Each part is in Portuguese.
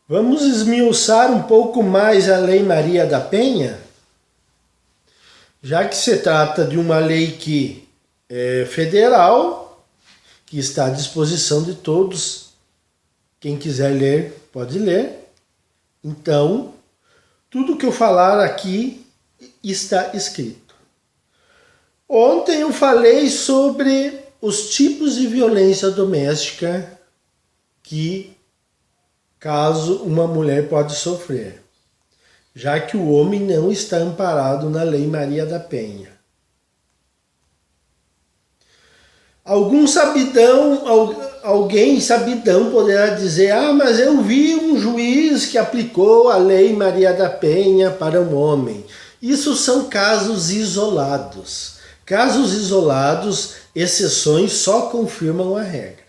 Vamos esmiuçar um pouco mais a Lei Maria da Penha, já que se trata de uma lei que é federal, que está à disposição de todos. Quem quiser ler, pode ler. Então, tudo que eu falar aqui está escrito. Ontem eu falei sobre os tipos de violência doméstica que, caso uma mulher pode sofrer, já que o homem não está amparado na Lei Maria da Penha. Alguém sabidão poderá dizer: mas eu vi um juiz que aplicou a Lei Maria da Penha para um homem. Isso são casos isolados. Casos isolados, exceções só confirmam a regra.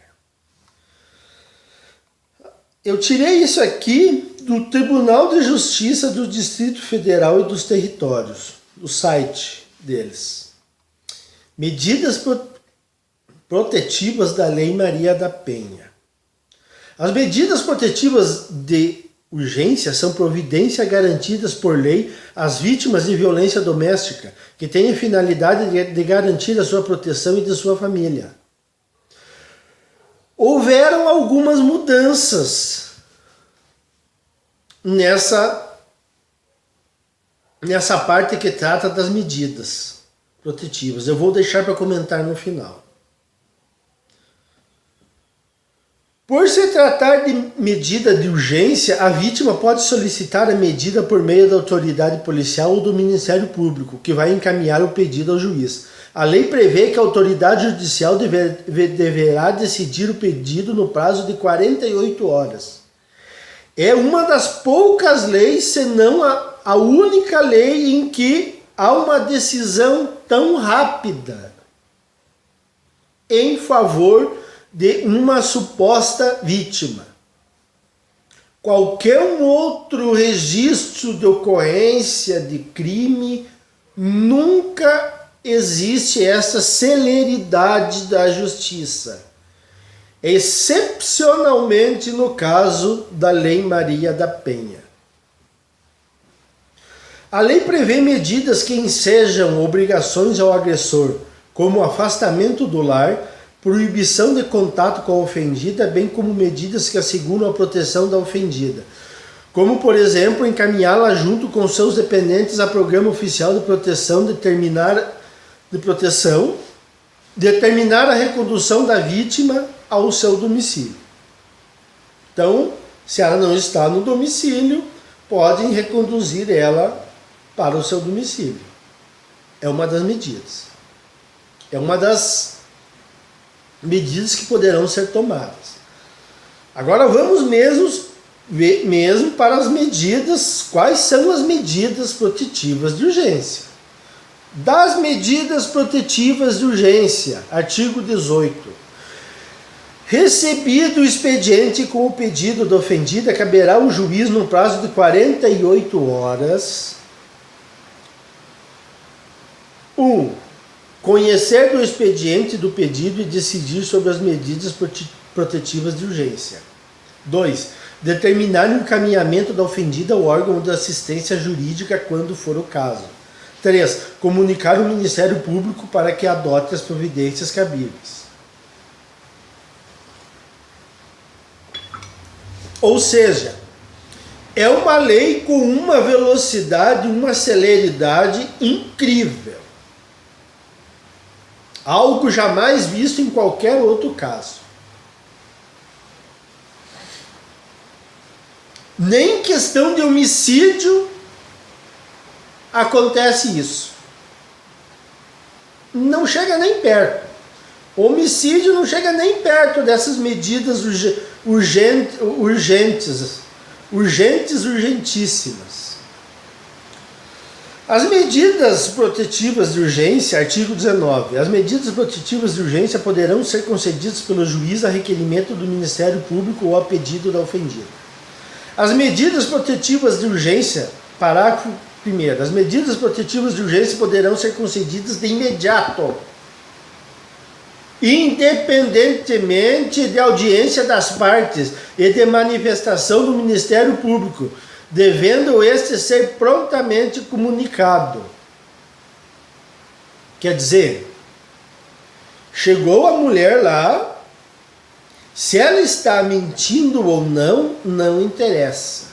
Eu tirei isso aqui do Tribunal de Justiça do Distrito Federal e dos Territórios, do site deles. Medidas protetivas da Lei Maria da Penha. As medidas protetivas de urgência são providências garantidas por lei às vítimas de violência doméstica, que têm a finalidade de garantir a sua proteção e de sua família. Houveram algumas mudanças nessa parte que trata das medidas protetivas. Eu vou deixar para comentar no final. Por se tratar de medida de urgência, a vítima pode solicitar a medida por meio da autoridade policial ou do Ministério Público, que vai encaminhar o pedido ao juiz. A lei prevê que a autoridade judicial deverá decidir o pedido no prazo de 48 horas. É uma das poucas leis, se não a única lei em que há uma decisão tão rápida em favor de uma suposta vítima. Qualquer outro registro de ocorrência de crime, nunca existe essa celeridade da justiça. Excepcionalmente no caso da Lei Maria da Penha. A lei prevê medidas que ensejam obrigações ao agressor, como afastamento do lar, proibição de contato com a ofendida, bem como medidas que asseguram a proteção da ofendida, como, por exemplo, encaminhá-la junto com seus dependentes a programa oficial de proteção, determinar a recondução da vítima ao seu domicílio. Então, se ela não está no domicílio, podem reconduzir ela para o seu domicílio. É uma das medidas. É uma das medidas que poderão ser tomadas. Agora vamos mesmo para as medidas. Quais são as medidas protetivas de urgência? Das medidas protetivas de urgência, artigo 18. Recebido o expediente com o pedido da ofendida, caberá ao juiz, no prazo de 48 horas, 1. Conhecer do expediente do pedido e decidir sobre as medidas protetivas de urgência. 2. Determinar o encaminhamento da ofendida ao órgão de assistência jurídica quando for o caso. 3. Comunicar ao Ministério Público para que adote as providências cabíveis. Ou seja, é uma lei com uma velocidade, uma celeridade incrível. Algo jamais visto em qualquer outro caso. Nem em questão de homicídio acontece isso. Não chega nem perto. Homicídio não chega nem perto dessas medidas urgentíssimas. As medidas protetivas de urgência, artigo 19. As medidas protetivas de urgência poderão ser concedidas pelo juiz a requerimento do Ministério Público ou a pedido da ofendida. As medidas protetivas de urgência, parágrafo 1º. As medidas protetivas de urgência poderão ser concedidas de imediato. independentemente de audiência das partes e de manifestação do Ministério Público, devendo este ser prontamente comunicado. Quer dizer, chegou a mulher lá, se ela está mentindo ou não, não interessa.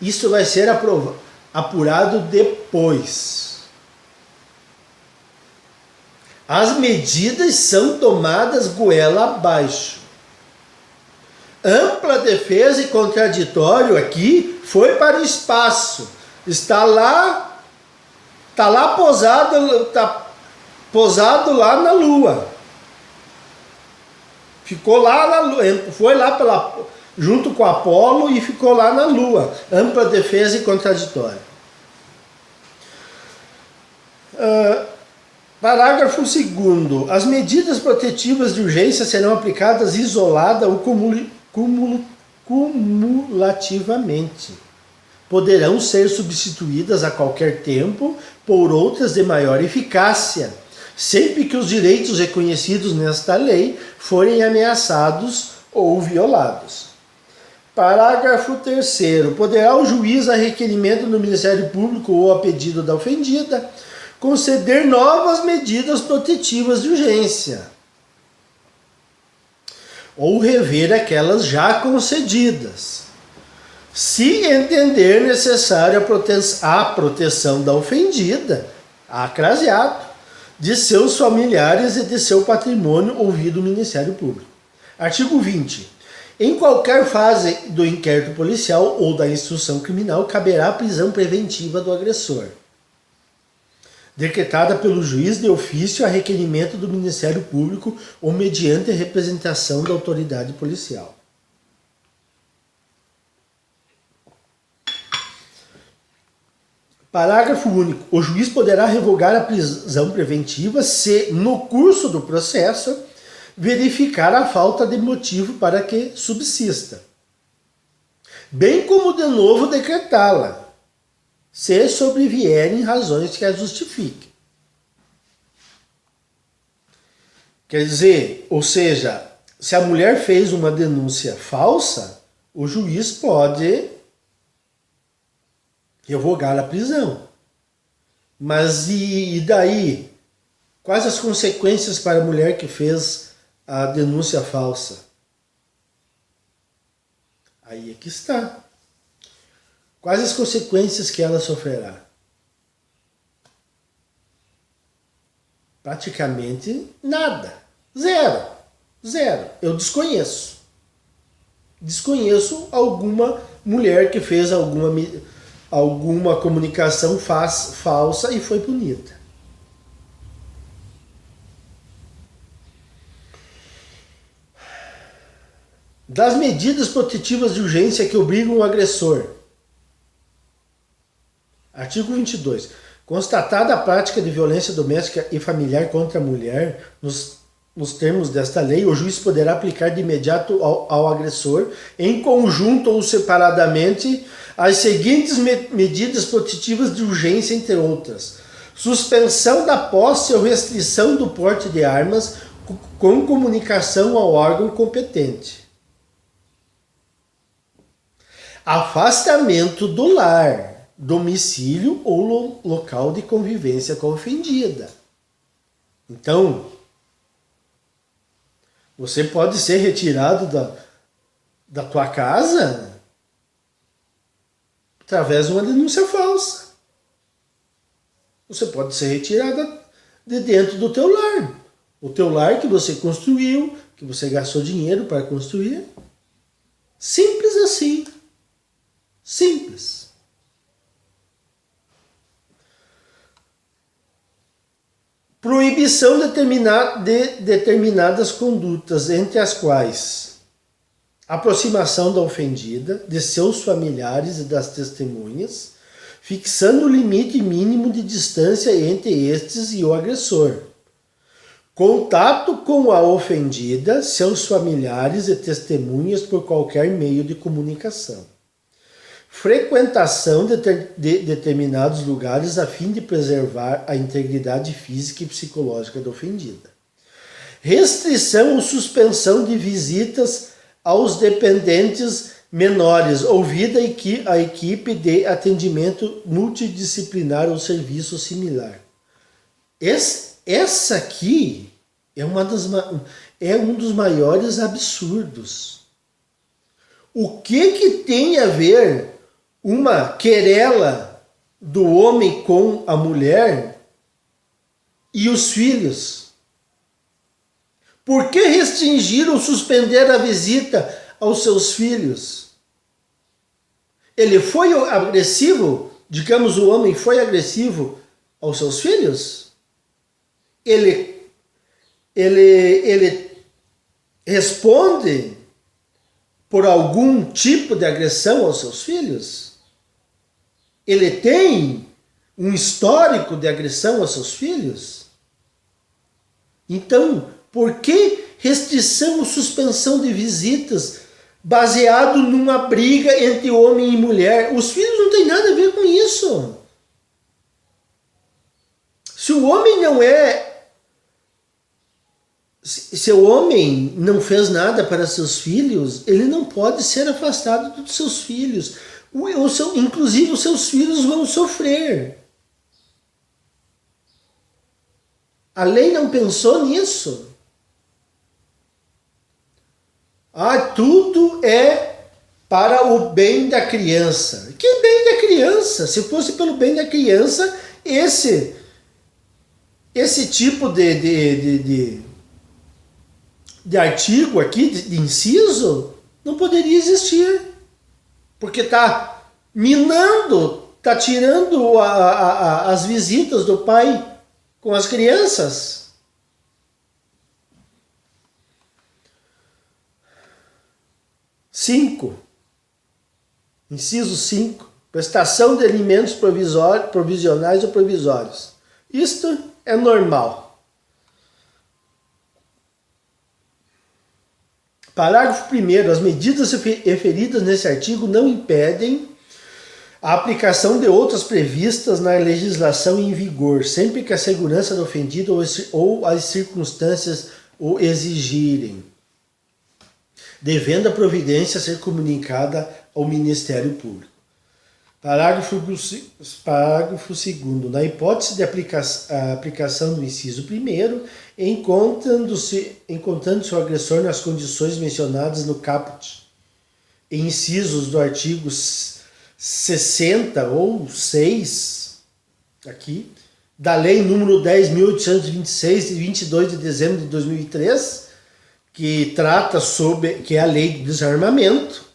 Isso vai ser apurado depois. As medidas são tomadas goela abaixo. Ampla defesa e contraditório aqui foi para o espaço. Está lá posado lá na Lua. Ficou lá na Lua, foi lá junto com Apolo e ficou lá na Lua. Ampla defesa e contraditório. Parágrafo 2º. As medidas protetivas de urgência serão aplicadas isolada ou cumulativamente. Poderão ser substituídas a qualquer tempo por outras de maior eficácia, sempre que os direitos reconhecidos nesta lei forem ameaçados ou violados. Parágrafo 3º. Poderá o juiz, a requerimento do Ministério Público ou a pedido da ofendida, conceder novas medidas protetivas de urgência ou rever aquelas já concedidas, se entender necessário a proteção da ofendida, acraseado, de seus familiares e de seu patrimônio, ouvido o Ministério Público. Artigo 20. Em qualquer fase do inquérito policial ou da instrução criminal, caberá a prisão preventiva do agressor, decretada pelo juiz de ofício a requerimento do Ministério Público ou mediante representação da autoridade policial. Parágrafo único. O juiz poderá revogar a prisão preventiva se, no curso do processo, verificar a falta de motivo para que subsista, bem como de novo decretá-la, se sobrevierem razões que a justifiquem. Quer dizer, ou seja, se a mulher fez uma denúncia falsa, o juiz pode revogar a prisão. Mas e daí? Quais as consequências para a mulher que fez a denúncia falsa? Aí é que está. Quais as consequências que ela sofrerá? Praticamente nada. Zero. Eu desconheço. Desconheço alguma mulher que fez alguma comunicação falsa e foi punida. Das medidas protetivas de urgência que obrigam o agressor. Artigo 22. Constatada a prática de violência doméstica e familiar contra a mulher, nos termos desta lei, o juiz poderá aplicar de imediato ao agressor, em conjunto ou separadamente, as seguintes medidas protetivas de urgência, entre outras: suspensão da posse ou restrição do porte de armas com comunicação ao órgão competente, afastamento do lar, domicílio ou local de convivência com a ofendida. Então, você pode ser retirado da tua casa através de uma denúncia falsa. Você pode ser retirado de dentro do teu lar. O teu lar que você construiu, que você gastou dinheiro para construir. Simples assim. Simples. Proibição de determinadas condutas, entre as quais aproximação da ofendida, de seus familiares e das testemunhas, fixando o limite mínimo de distância entre estes e o agressor. Contato com a ofendida, seus familiares e testemunhas por qualquer meio de comunicação. Frequentação de determinados lugares a fim de preservar a integridade física e psicológica da ofendida. restrição ou suspensão de visitas aos dependentes menores, ouvida a equipe de atendimento multidisciplinar ou serviço similar. Essa aqui é um dos maiores absurdos. O que tem a ver uma querela do homem com a mulher e os filhos? Por que restringir ou suspender a visita aos seus filhos? Ele foi agressivo? Digamos, o homem foi agressivo aos seus filhos? Ele responde por algum tipo de agressão aos seus filhos? Ele tem um histórico de agressão aos seus filhos? Então, por que restrição ou suspensão de visitas baseado numa briga entre homem e mulher? Os filhos não têm nada a ver com isso. Se o homem não fez nada para seus filhos, ele não pode ser afastado dos seus filhos. Inclusive, os seus filhos vão sofrer. A lei não pensou nisso. Tudo é para o bem da criança. Que bem da criança? Se fosse pelo bem da criança, esse tipo de artigo aqui, de inciso, não poderia existir. Porque está minando, está tirando as visitas do pai com as crianças. Inciso 5. Prestação de alimentos provisionais ou provisórios. Isto é normal. Parágrafo 1º. As medidas referidas nesse artigo não impedem a aplicação de outras previstas na legislação em vigor, sempre que a segurança do ofendido ou as circunstâncias o exigirem, devendo a providência ser comunicada ao Ministério Público. Parágrafo 2º. Na hipótese de aplicação do inciso 1º, encontrando-se o agressor nas condições mencionadas no caput, incisos do artigo 60 ou 6, aqui, da Lei número 10.826, de 22 de dezembro de 2003, que trata que é a Lei do Desarmamento,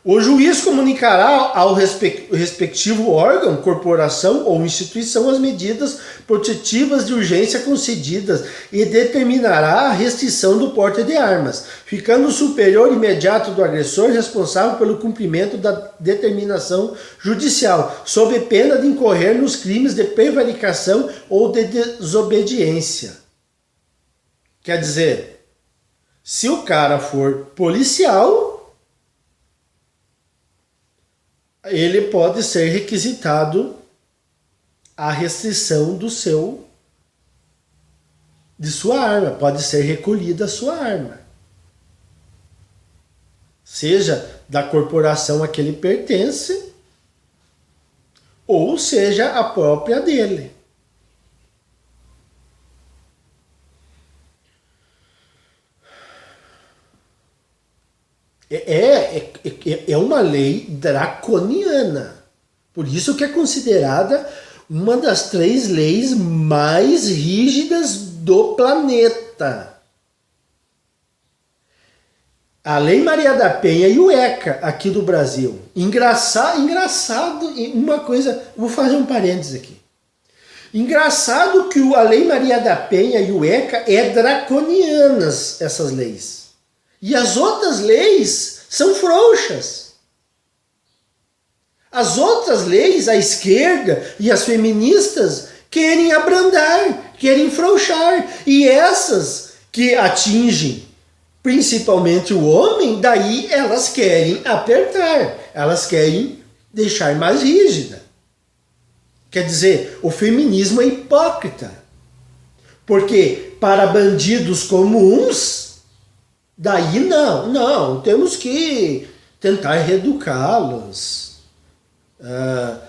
o juiz comunicará ao respectivo órgão, corporação ou instituição as medidas protetivas de urgência concedidas e determinará a restrição do porte de armas, ficando o superior imediato do agressor responsável pelo cumprimento da determinação judicial, sob pena de incorrer nos crimes de prevaricação ou de desobediência. Quer dizer, se o cara for policial, ele pode ser requisitado a restrição de sua arma, pode ser recolhida a sua arma, seja da corporação a que ele pertence, ou seja a própria dele. É uma lei draconiana. Por isso que é considerada uma das 3 leis mais rígidas do planeta. A Lei Maria da Penha e o ECA aqui do Brasil. Engraçado, uma coisa, vou fazer um parênteses aqui. Engraçado que a Lei Maria da Penha e o ECA é draconianas, essas leis. E as outras leis são frouxas. As outras leis, a esquerda e as feministas, querem abrandar, querem frouxar. E essas que atingem principalmente o homem, daí elas querem apertar, elas querem deixar mais rígida. Quer dizer, o feminismo é hipócrita. Porque para bandidos comuns, daí não, temos que tentar reeducá-los,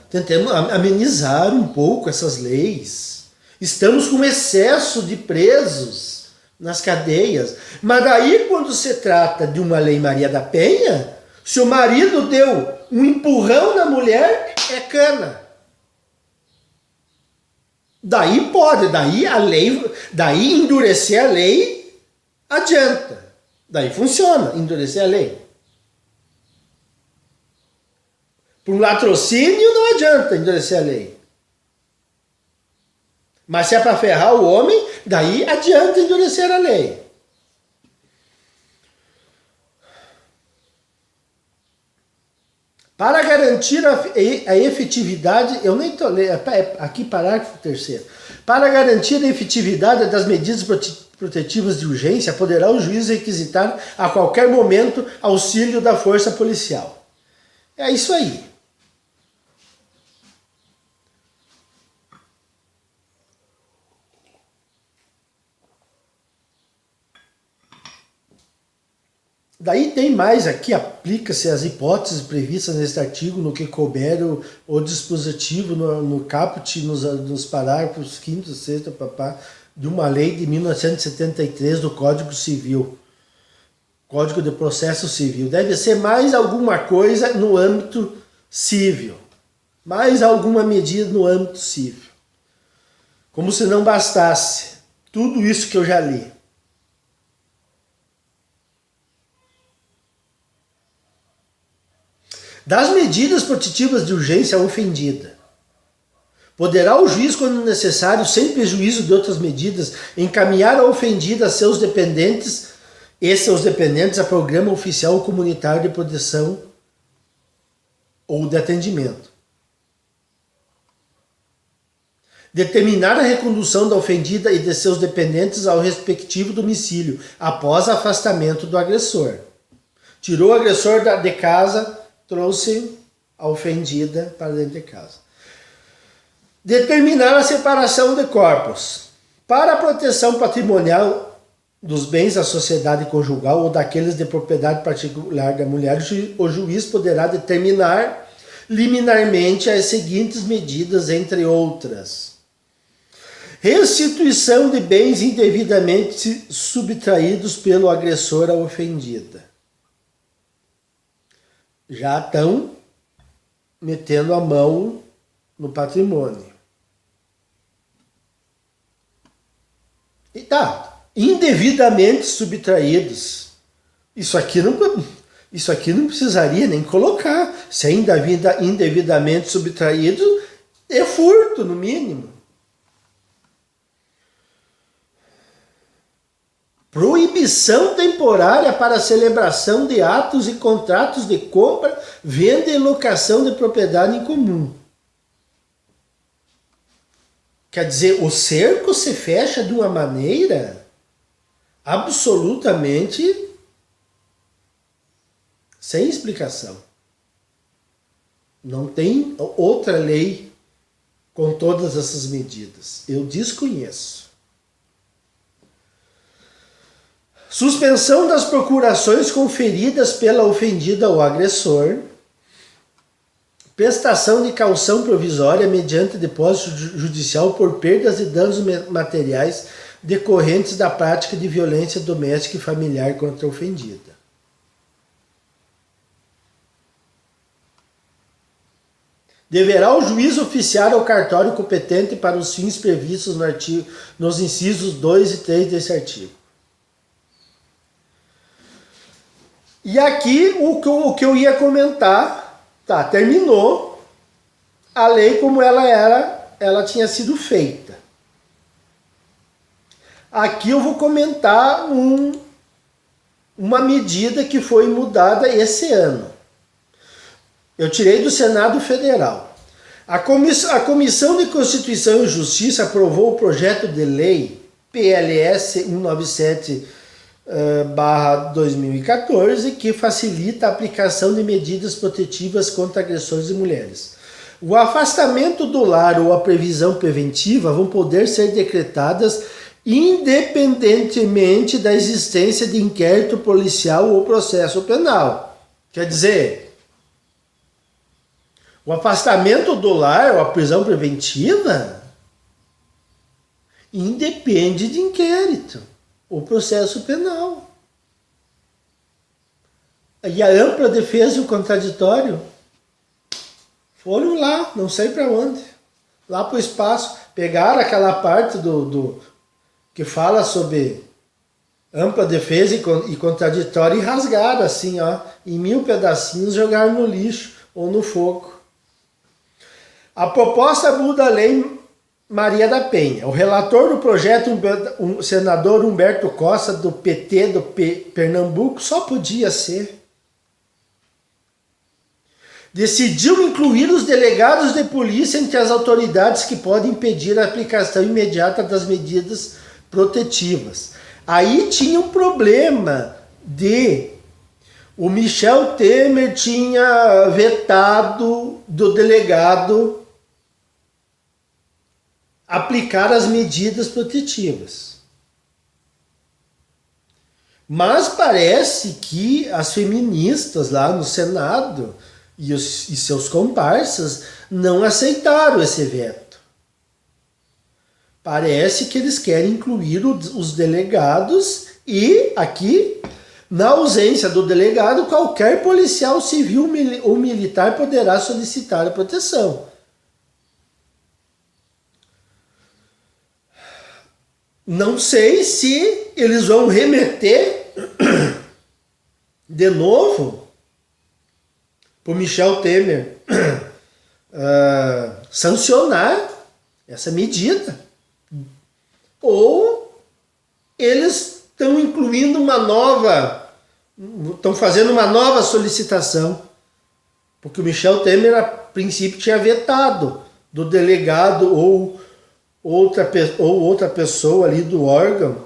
tentemos amenizar um pouco essas leis. Estamos com excesso de presos nas cadeias. Mas daí, quando se trata de uma lei Maria da Penha, se o marido deu um empurrão na mulher, é cana. Daí pode, daí endurecer a lei adianta. Daí funciona, endurecer a lei. Por um latrocínio não adianta endurecer a lei. Mas se é para ferrar o homem, daí adianta endurecer a lei. Para garantir a efetividade, eu nem estou lendo, aqui parágrafo 3º. Para garantir a efetividade das medidas protetivas de urgência, poderá o juiz requisitar a qualquer momento auxílio da força policial. É isso aí. Daí tem mais aqui, aplica-se as hipóteses previstas neste artigo no que couber o dispositivo no caput, nos parágrafos 5º, 6º, de uma lei de 1973 do Código Civil, Código de Processo Civil. Deve ser mais alguma coisa no âmbito civil, mais alguma medida no âmbito civil. Como se não bastasse tudo isso que eu já li. Das medidas protetivas de urgência à ofendida. Poderá o juiz, quando necessário, sem prejuízo de outras medidas, encaminhar a ofendida a seus dependentes a programa oficial ou comunitário de proteção ou de atendimento. Determinar a recondução da ofendida e de seus dependentes ao respectivo domicílio, após afastamento do agressor. Tirou o agressor de casa, trouxe a ofendida para dentro de casa. Determinar a separação de corpos. Para a proteção patrimonial dos bens da sociedade conjugal ou daqueles de propriedade particular da mulher, o juiz poderá determinar liminarmente as seguintes medidas, entre outras. Restituição de bens indevidamente subtraídos pelo agressor à ofendida. Já estão metendo a mão no patrimônio. E tá, indevidamente subtraídos. Isso aqui não precisaria nem colocar. Se é indevidamente subtraído, é furto, no mínimo. Proibição temporária para a celebração de atos e contratos de compra, venda e locação de propriedade em comum. Quer dizer, o cerco se fecha de uma maneira absolutamente sem explicação. Não tem outra lei com todas essas medidas. Eu desconheço. Suspensão das procurações conferidas pela ofendida ao agressor. Prestação de caução provisória mediante depósito judicial por perdas e danos materiais decorrentes da prática de violência doméstica e familiar contra a ofendida. Deverá o juiz oficiar ao cartório competente para os fins previstos nos incisos 2 e 3 desse artigo. E aqui o que eu ia comentar, tá, terminou a lei como ela tinha sido feita. Aqui eu vou comentar uma medida que foi mudada esse ano. Eu tirei do Senado Federal. A Comissão de Constituição e Justiça aprovou o projeto de lei PLS 197/2014, que facilita a aplicação de medidas protetivas contra agressores de mulheres. O afastamento do lar ou a previsão preventiva vão poder ser decretadas independentemente da existência de inquérito policial ou processo penal. Quer dizer, o afastamento do lar ou a prisão preventiva independe de inquérito ou processo penal. E a ampla defesa e o contraditório foram lá, não sei para onde, lá para o espaço, pegaram aquela parte do que fala sobre ampla defesa e contraditório e rasgaram assim, ó, em 1000 pedacinhos, jogaram no lixo ou no fogo. A proposta muda a lei Maria da Penha. O relator do projeto, o senador Humberto Costa, do PT do Pernambuco, só podia ser. Decidiu incluir os delegados de polícia entre as autoridades que podem impedir a aplicação imediata das medidas protetivas. Aí tinha um problema de... O Michel Temer tinha vetado do delegado aplicar as medidas protetivas. Mas parece que as feministas lá no Senado e seus comparsas não aceitaram esse veto. Parece que eles querem incluir os delegados e aqui, na ausência do delegado, qualquer policial civil ou militar poderá solicitar a proteção. Não sei se eles vão remeter de novo para o Michel Temer sancionar essa medida. Ou eles estão incluindo estão fazendo uma nova solicitação. Porque o Michel Temer, a princípio, tinha vetado do delegado ou outra pessoa ali do órgão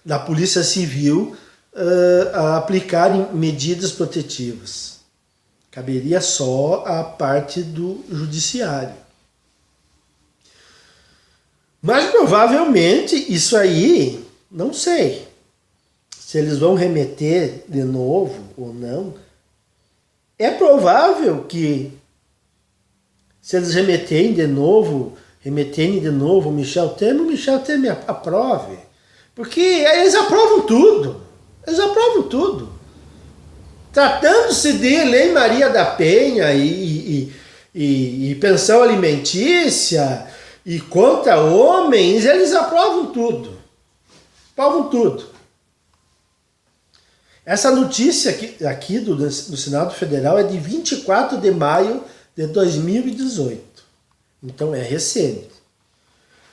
da Polícia Civil a aplicarem medidas protetivas. Caberia só a parte do judiciário. Mas provavelmente isso aí, não sei se eles vão remeter de novo ou não. É provável que se eles remeterem de novo o Michel Temer aprove. Porque eles aprovam tudo. Eles aprovam tudo. Tratando-se de Lei Maria da Penha e pensão alimentícia e contra homens, eles aprovam tudo. Aprovam tudo. Essa notícia aqui do Senado Federal é de 24 de maio de 2018. Então é recente.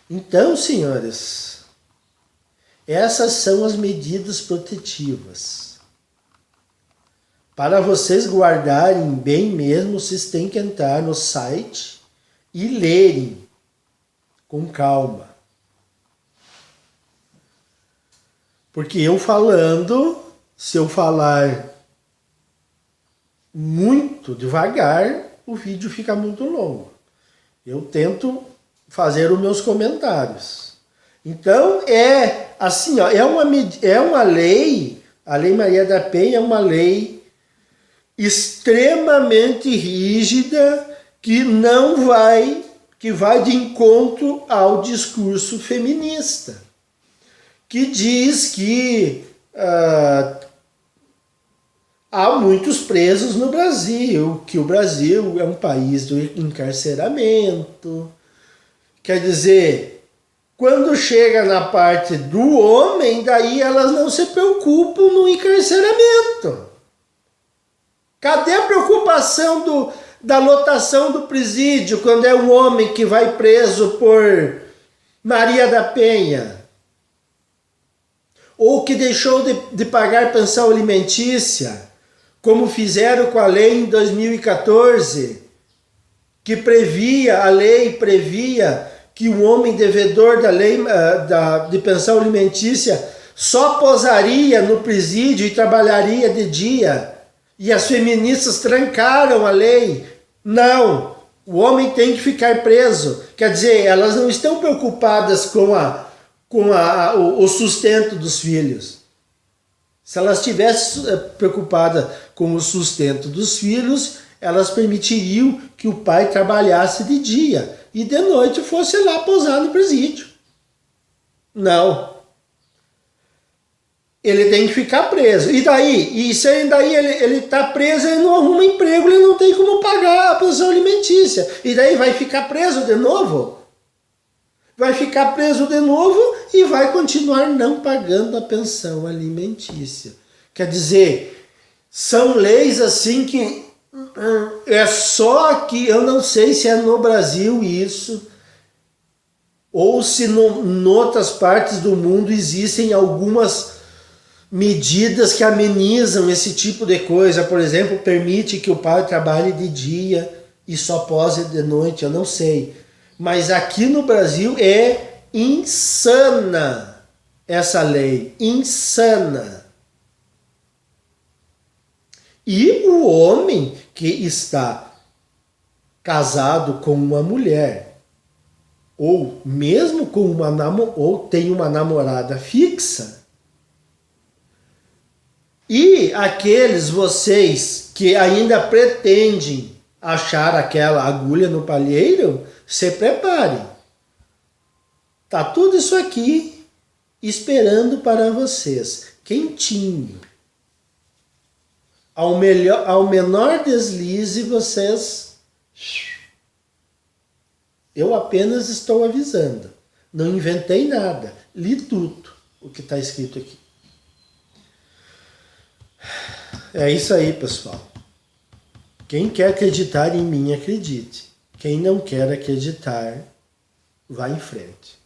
Então, senhores, essas são as medidas protetivas. Para vocês guardarem bem mesmo, vocês têm que entrar no site e lerem com calma. Porque se eu falar muito devagar, o vídeo fica muito longo. Eu tento fazer os meus comentários. Então é assim, ó, é uma lei, a Lei Maria da Penha é uma lei extremamente rígida que vai de encontro ao discurso feminista, que diz que há muitos presos no Brasil, que o Brasil é um país do encarceramento. Quer dizer, quando chega na parte do homem, daí elas não se preocupam no encarceramento. Cadê a preocupação da lotação do presídio quando é um homem que vai preso por Maria da Penha? Ou que deixou de pagar pensão alimentícia, como fizeram com a lei em 2014, que a lei previa que um homem devedor da lei de pensão alimentícia só posaria no presídio e trabalharia de dia. E as feministas trancaram a lei. Não, O homem tem que ficar preso. Quer dizer, elas não estão preocupadas com o sustento dos filhos. Se elas estivessem preocupadas com o sustento dos filhos, elas permitiriam que o pai trabalhasse de dia e de noite fosse lá pousar no presídio. Não. Ele tem que ficar preso. E daí? E se daí ele está preso, ele não arruma emprego, ele não tem como pagar a pensão alimentícia. E daí vai ficar preso de novo? Vai ficar preso de novo e vai continuar não pagando a pensão alimentícia. Quer dizer, são leis assim que é só aqui, eu não sei se é no Brasil isso, ou se em outras partes do mundo existem algumas medidas que amenizam esse tipo de coisa. Por exemplo, permite que o pai trabalhe de dia e só pose de noite, eu não sei. Mas aqui no Brasil é insana essa lei, insana. E o homem que está casado com uma mulher, ou mesmo com ou tem uma namorada fixa, e aqueles vocês que ainda pretendem achar aquela agulha no palheiro, se preparem. Tá tudo isso aqui esperando para vocês, quentinho. Ao menor deslize, vocês... Eu apenas estou avisando. Não inventei nada. Li tudo o que está escrito aqui. É isso aí, pessoal. Quem quer acreditar em mim, acredite. Quem não quer acreditar, vá em frente.